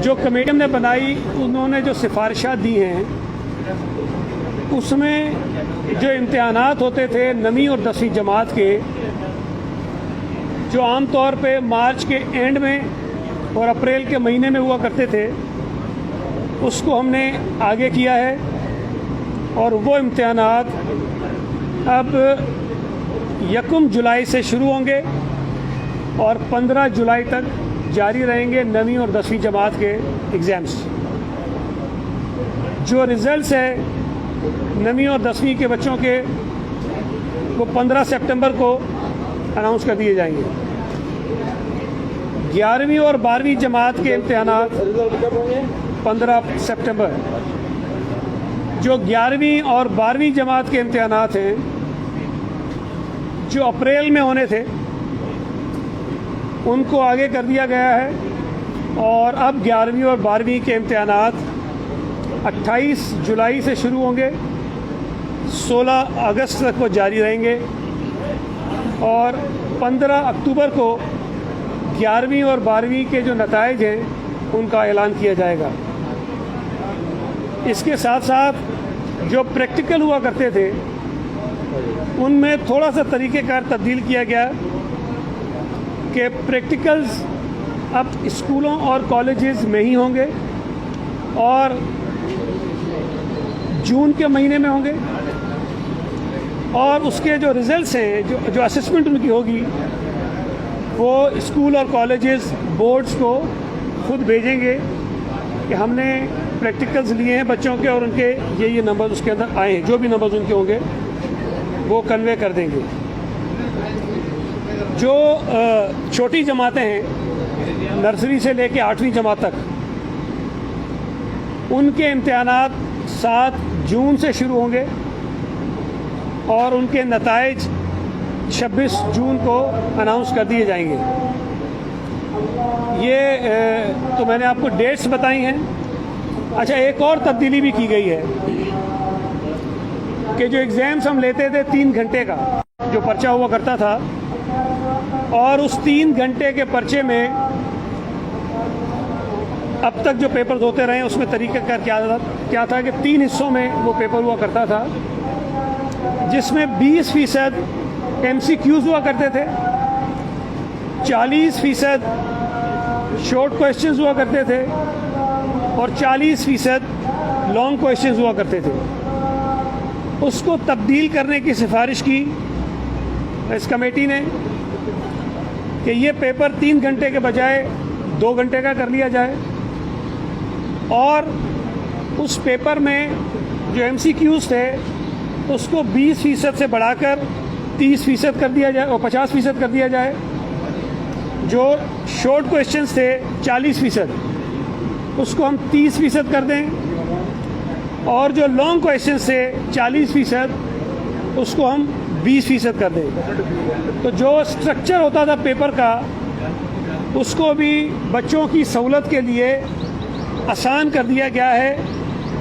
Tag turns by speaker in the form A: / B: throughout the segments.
A: जो कमेटी ने बनाई उन्होंने जो सिफारिशात दी हैं उसमें जो इम्तिहानात होते थे 9वीं और 10वीं जमात के, जो आम तौर पे मार्च के एंड में और अप्रैल के महीने में हुआ करते थे, उसको हमने आगे किया है और वो इम्तिहानात अब 1 जुलाई से शुरू होंगे और 15 जुलाई तक जारी रहेंगे 9वीं और 10वीं जमात के एग्ज़ाम्स। जो रिज़ल्ट्स है 9वीं और 10वीं के बच्चों के वो 15 सितंबर को अनाउंस कर दिए जाएंगे। 11वीं और 12वीं जमात के इम्तिहानात 15 सितंबर। जो 11वीं और 12वीं जमात के इम्तिहानात हैं जो अप्रैल में होने थे उनको आगे कर दिया गया है और अब 11वीं और 12वीं के इम्तिहानात 28 जुलाई से शुरू होंगे, 16 अगस्त तक वो जारी रहेंगे और 15 अक्टूबर को 11वीं और 12वीं के जो नताइज हैं उनका ऐलान किया जाएगा। इसके साथ साथ जो प्रैक्टिकल हुआ करते थे उनमें थोड़ा सा तरीक़ेकार तब्दील किया गया कि प्रैक्टिकल्स अब स्कूलों और कॉलेजेस में ही होंगे और जून के महीने में होंगे और उसके जो रिज़ल्ट्स हैं, जो असेसमेंट उनकी होगी, वो स्कूल और कॉलेजेस बोर्ड्स को खुद भेजेंगे कि हमने प्रैक्टिकल्स लिए हैं बच्चों के और उनके ये नंबर उसके अंदर आए हैं। जो भी नंबर्स उनके होंगे वो कन्वे कर देंगे। जो छोटी जमातें हैं नर्सरी से लेके 8वीं जमात तक, उनके इम्तिहानात 7 जून से शुरू होंगे और उनके नताइज 26 जून को अनाउंस कर दिए जाएंगे। ये तो मैंने आपको डेट्स बताई हैं। अच्छा, एक और तब्दीली भी की गई है कि जो एग्ज़ाम्स हम लेते थे 3 घंटे का जो पर्चा हुआ करता था और उस 3 घंटे के पर्चे में अब तक जो पेपर्स होते रहे उसमें तरीक़ाकार क्या था कि 3 हिस्सों में वो पेपर हुआ करता था, जिसमें 20% MCQs हुआ करते थे, 40% शॉर्ट क्वेश्चंस हुआ करते थे और 40% लॉन्ग क्वेश्चंस हुआ करते थे। उसको तब्दील करने की सिफारिश की इस कमेटी ने कि ये पेपर 3 घंटे के बजाय 2 घंटे का कर लिया जाए और उस पेपर में जो MCQs थे उसको 20% से बढ़ाकर 30% कर दिया जाए और 50% कर दिया जाए। जो शॉर्ट क्वेश्चंस थे 40% उसको हम 30% कर दें और जो लॉन्ग क्वेश्चंस थे 40% उसको हम 20% कर दें। तो जो स्ट्रक्चर होता था पेपर का उसको भी बच्चों की सहूलत के लिए आसान कर दिया गया है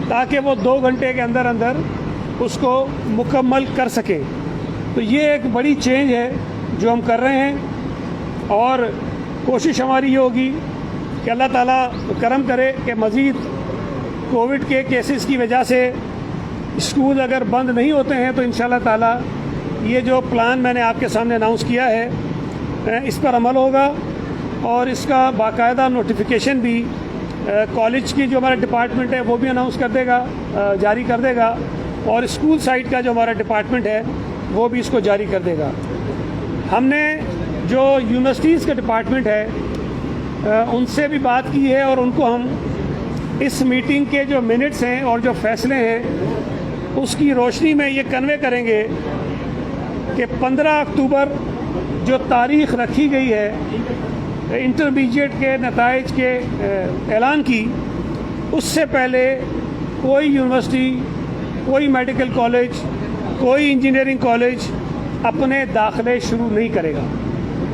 A: ताकि वो 2 घंटे के अंदर अंदर उसको मुकम्मल कर सकें। तो ये एक बड़ी चेंज है जो हम कर रहे हैं और कोशिश हमारी ये होगी कि अल्लाह ताला करम करे कि मज़ीद कोविड के केसेस की वजह से स्कूल अगर बंद नहीं होते हैं तो इंशाल्लाह ताला ये जो प्लान मैंने आपके सामने अनाउंस किया है इस पर अमल होगा और इसका बाकायदा नोटिफिकेशन भी कॉलेज की जो हमारा डिपार्टमेंट है वो भी अनाउंस कर देगा, जारी कर देगा और स्कूल साइड का जो हमारा डिपार्टमेंट है वो भी इसको जारी कर देगा। हमने जो यूनिवर्सिटीज़ का डिपार्टमेंट है उनसे भी बात की है और उनको हम इस मीटिंग के जो मिनट्स हैं और जो फ़ैसले हैं उसकी रोशनी में ये कन्वे करेंगे कि 15 अक्टूबर जो तारीख़ रखी गई है इंटरमीडिएट के नताइज के ऐलान की, उससे पहले कोई यूनिवर्सिटी, कोई मेडिकल कॉलेज, कोई इंजीनियरिंग कॉलेज अपने दाखिले शुरू नहीं करेगा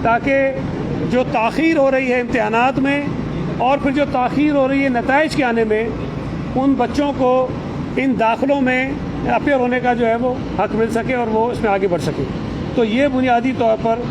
A: ताकि जो ताख़ीर हो रही है इम्तिहानात में और फिर जो ताख़ीर हो रही है नताइज के आने में उन बच्चों को इन दाखिलों में अपेयर होने का जो है वो हक़ मिल सके और वो इसमें आगे बढ़ सके। तो ये बुनियादी तौर पर